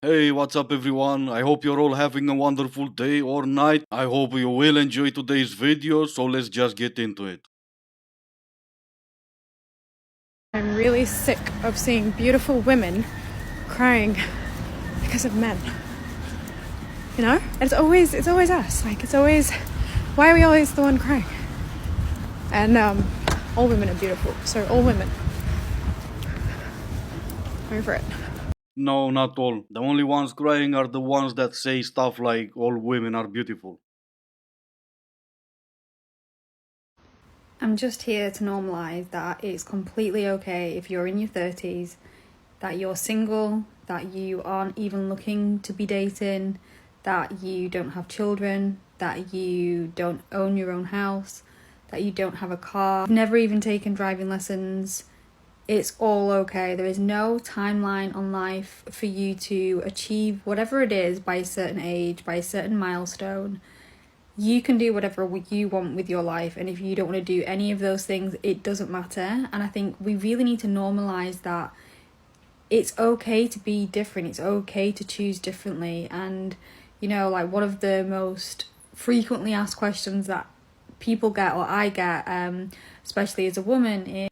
Hey, what's up everyone? I hope you're all having a wonderful day or night. I hope you will enjoy today's video, so let's just get into it. I'm really sick of seeing beautiful women crying because of men. You know? It's always us. Why are we always the one crying? And all women are beautiful. So all women. Over it. No, not all. The only ones crying are the ones that say stuff like all women are beautiful. I'm just here to normalise that it's completely okay if you're in your 30s, that you're single, that you aren't even looking to be dating, that you don't have children, that you don't own your own house, that you don't have a car, you've never even taken driving lessons. It's all okay. There is no timeline on life for you to achieve whatever it is by a certain age, by a certain milestone. You can do whatever you want with your life, and if you don't want to do any of those things, it doesn't matter. And I think we really need to normalize that it's okay to be different, it's okay to choose differently. And like one of the most frequently asked questions that people get, or I get, especially as a woman, is,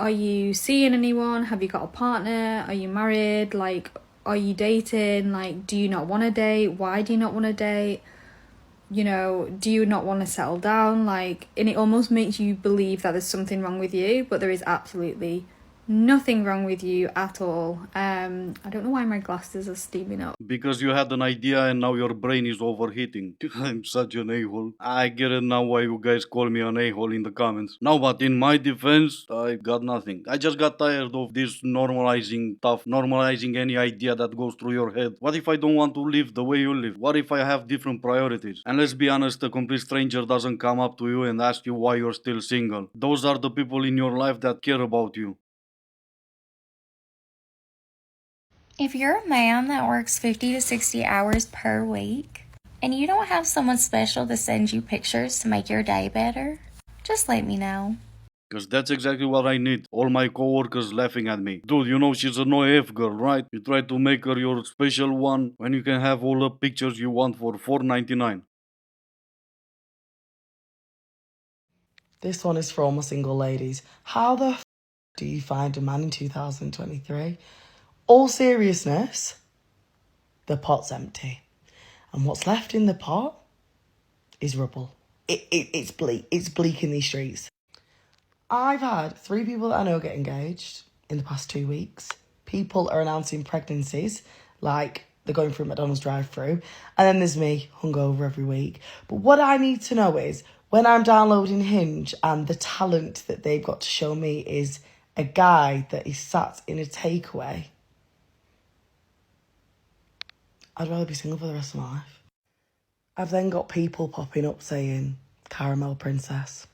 are you seeing anyone? Have you got a partner? Are you married? Like, are you dating? Like, do you not want to date? Why do you not want to date? Do you not want to settle down? Like, and it almost makes you believe that there's something wrong with you, but there is absolutely nothing wrong with you at all. I don't know why my glasses are steaming up. Because you had an idea and now your brain is overheating. I'm such an a-hole. I get it now why you guys call me an a-hole in the comments. No, but in my defense, I got nothing. I just got tired of this normalizing stuff, normalizing any idea that goes through your head. What if I don't want to live the way you live? What if I have different priorities? And let's be honest, a complete stranger doesn't come up to you and ask you why you're still single. Those are the people in your life that care about you. If you're a man that works 50 to 60 hours per week and you don't have someone special to send you pictures to make your day better, just let me know. Cause that's exactly what I need. All my coworkers laughing at me. Dude, you know she's a no F girl, right? You try to make her your special one when you can have all the pictures you want for $4.99. This one is for all my single ladies. How the do you find a man in 2023? All seriousness, the pot's empty. And what's left in the pot is rubble. It's bleak. It's bleak in these streets. I've had 3 people that I know get engaged in the past 2 weeks. People are announcing pregnancies, like they're going through McDonald's drive-through. And then there's me, hungover every week. But what I need to know is, when I'm downloading Hinge and the talent that they've got to show me is a guy that is sat in a takeaway, I'd rather be single for the rest of my life. I've then got people popping up saying, Caramel Princess.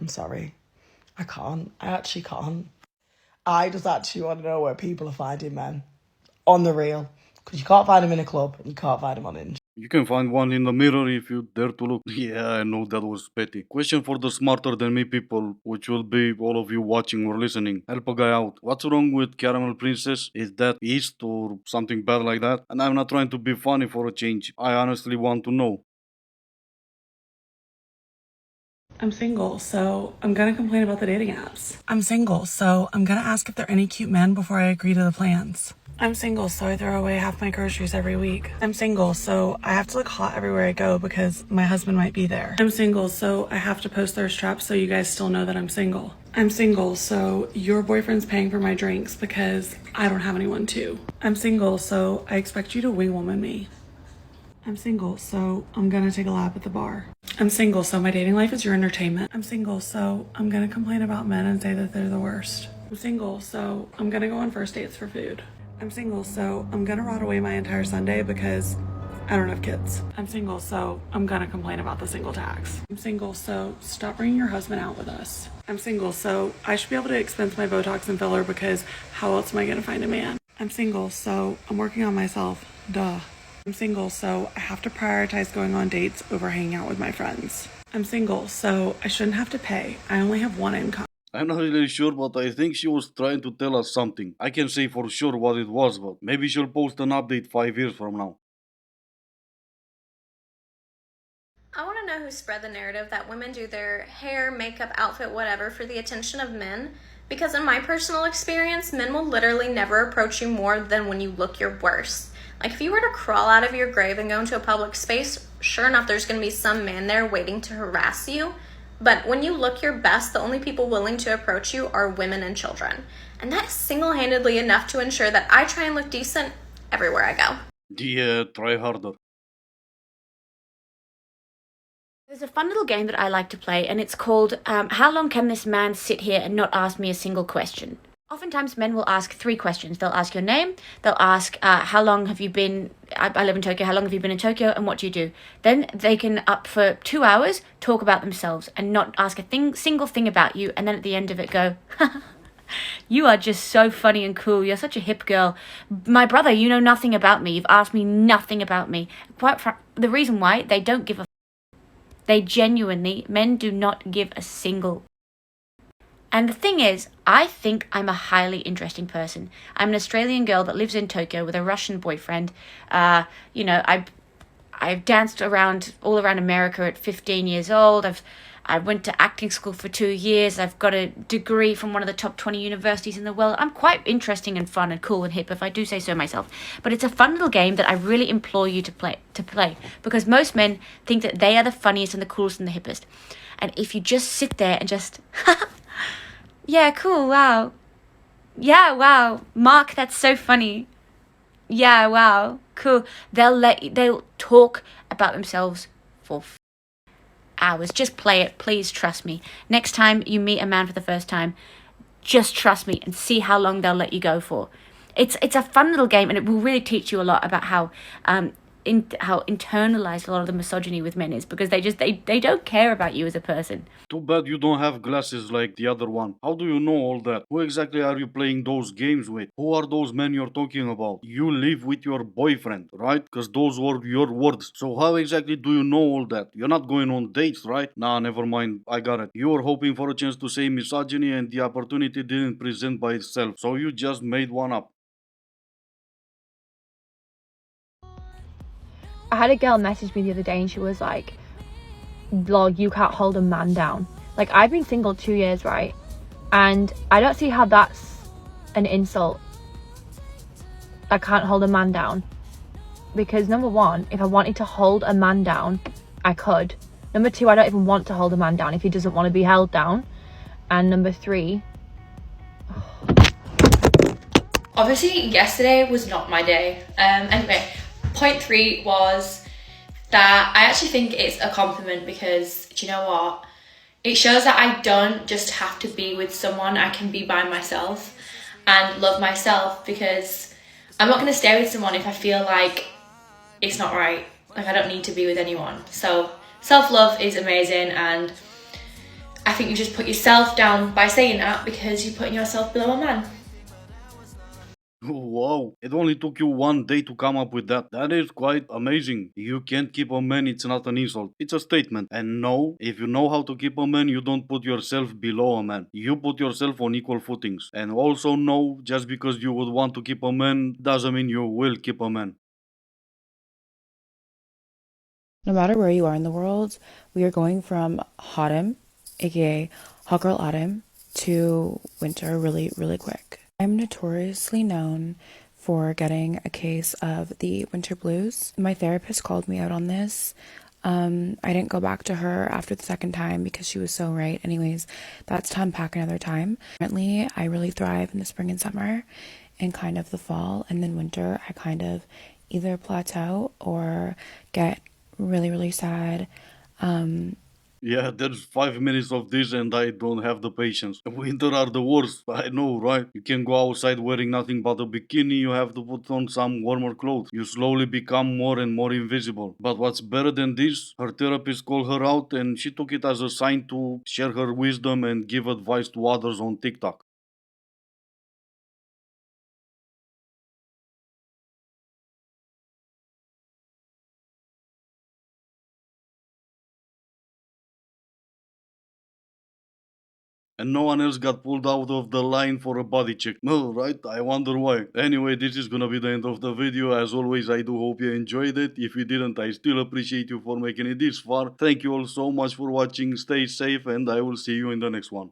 I'm sorry. I can't. I actually can't. I just actually want to know where people are finding men. On the real. Because you can't find them in a club and you can't find them on Hinge. You can find one in the mirror if you dare to look. Yeah, I know that was petty. Question for the smarter than me people, which will be all of you watching or listening. Help a guy out. What's wrong with Caramel Princess? Is that East or something bad like that? And I'm not trying to be funny for a change. I honestly want to know. I'm single, so I'm gonna complain about the dating apps. I'm single, so I'm gonna ask if there are any cute men before I agree to the plans. I'm single, so I throw away half my groceries every week. I'm single, so I have to look hot everywhere I go because my husband might be there. I'm single, so I have to post thirst traps so you guys still know that I'm single. I'm single, so your boyfriend's paying for my drinks because I don't have anyone to. I'm single, so I expect you to wing woman me. I'm single, so I'm gonna take a lap at the bar. I'm single, so my dating life is your entertainment. I'm single, so I'm gonna complain about men and say that they're the worst. I'm single, so I'm gonna go on first dates for food. I'm single, so I'm gonna rot away my entire Sunday because I don't have kids. I'm single, so I'm gonna complain about the single tax. I'm single, so stop bringing your husband out with us. I'm single, so I should be able to expense my Botox and filler because how else am I gonna find a man? I'm single, so I'm working on myself. Duh. I'm single, so I have to prioritize going on dates over hanging out with my friends. I'm single, so I shouldn't have to pay. I only have one income. I'm not really sure, but I think she was trying to tell us something. I can say for sure what it was, but maybe she'll post an update 5 years from now. I want to know who spread the narrative that women do their hair, makeup, outfit, whatever for the attention of men. Because in my personal experience, men will literally never approach you more than when you look your worst. Like if you were to crawl out of your grave and go into a public space, sure enough, there's going to be some man there waiting to harass you. But when you look your best, the only people willing to approach you are women and children. And that is single-handedly enough to ensure that I try and look decent everywhere I go. Yeah, try harder. There's a fun little game that I like to play, and it's called How Long Can This Man Sit Here and Not Ask Me a Single Question? Oftentimes, men will ask 3 questions. They'll ask your name, they'll ask, how long have you been, I live in Tokyo, how long have you been in Tokyo, and what do you do? Then they can, up for 2 hours, talk about themselves and not ask a single thing about you, and then at the end of it go, you are just so funny and cool. You're such a hip girl. My brother, you know nothing about me. You've asked me nothing about me. The reason why, they don't give a they genuinely, men do not give a single. And the thing is, I think I'm a highly interesting person. I'm an Australian girl that lives in Tokyo with a Russian boyfriend. I've danced around all around America at 15 years old. I went to acting school for 2 years. I've got a degree from one of the top 20 universities in the world. I'm quite interesting and fun and cool and hip, if I do say so myself. But it's a fun little game that I really implore you to play, because most men think that they are the funniest and the coolest and the hippest. And if you just sit there and just, yeah, cool, wow. Yeah, wow. Mark, that's so funny. Yeah, wow, cool. They'll talk about themselves for hours. Just play it, please trust me. Next time you meet a man for the first time, just trust me and see how long they'll let you go for. It's a fun little game, and it will really teach you a lot about how internalized a lot of the misogyny with men is, because they don't care about you as a person. Too bad you don't have glasses like the other one. How do you know all that? Who exactly are you playing those games with? Who are those men you're talking about? You live with your boyfriend, right? Because those were your words. So how exactly do you know all that? You're not going on dates, right? Nah, never mind. I got it. You were hoping for a chance to say misogyny and the opportunity didn't present by itself. So you just made one up. I had a girl message me the other day and she was like, lol, you can't hold a man down. Like, I've been single 2 years, right? And I don't see how that's an insult. I can't hold a man down. Because number one, if I wanted to hold a man down, I could. Number two, I don't even want to hold a man down if he doesn't want to be held down. And number three, obviously yesterday was not my day. Anyway, point 3 was that I actually think it's a compliment, because do you know what? It shows that I don't just have to be with someone, I can be by myself and love myself, because I'm not going to stay with someone if I feel like it's not right. Like, I don't need to be with anyone. So self-love is amazing, and I think you just put yourself down by saying that, because you're putting yourself below a man. Wow, it only took you one day to come up with that. That is quite amazing. You can't keep a man, it's not an insult. It's a statement. And no, if you know how to keep a man, you don't put yourself below a man. You put yourself on equal footings. And also no, just because you would want to keep a man doesn't mean you will keep a man. No matter where you are in the world, we are going from autumn, aka hot girl autumn, to winter really, really quick. I'm notoriously known for getting a case of the winter blues. My therapist called me out on this. I didn't go back to her after the second time because she was so right. Anyways, that's to unpack another time. Currently, I really thrive in the spring and summer and kind of the fall, and then winter, I kind of either plateau or get really, really sad. Yeah, there's 5 minutes of this and I don't have the patience. Winter are the worst, I know, right? You can go outside wearing nothing but a bikini, you have to put on some warmer clothes. You slowly become more and more invisible. But what's better than this? Her therapist called her out and she took it as a sign to share her wisdom and give advice to others on TikTok. and no one else got pulled out of the line for a body check. No, right? I wonder why. Anyway, this is gonna be the end of the video. As always, I do hope you enjoyed it. If you didn't, I still appreciate you for making it this far. Thank you all so much for watching. Stay safe, and I will see you in the next one.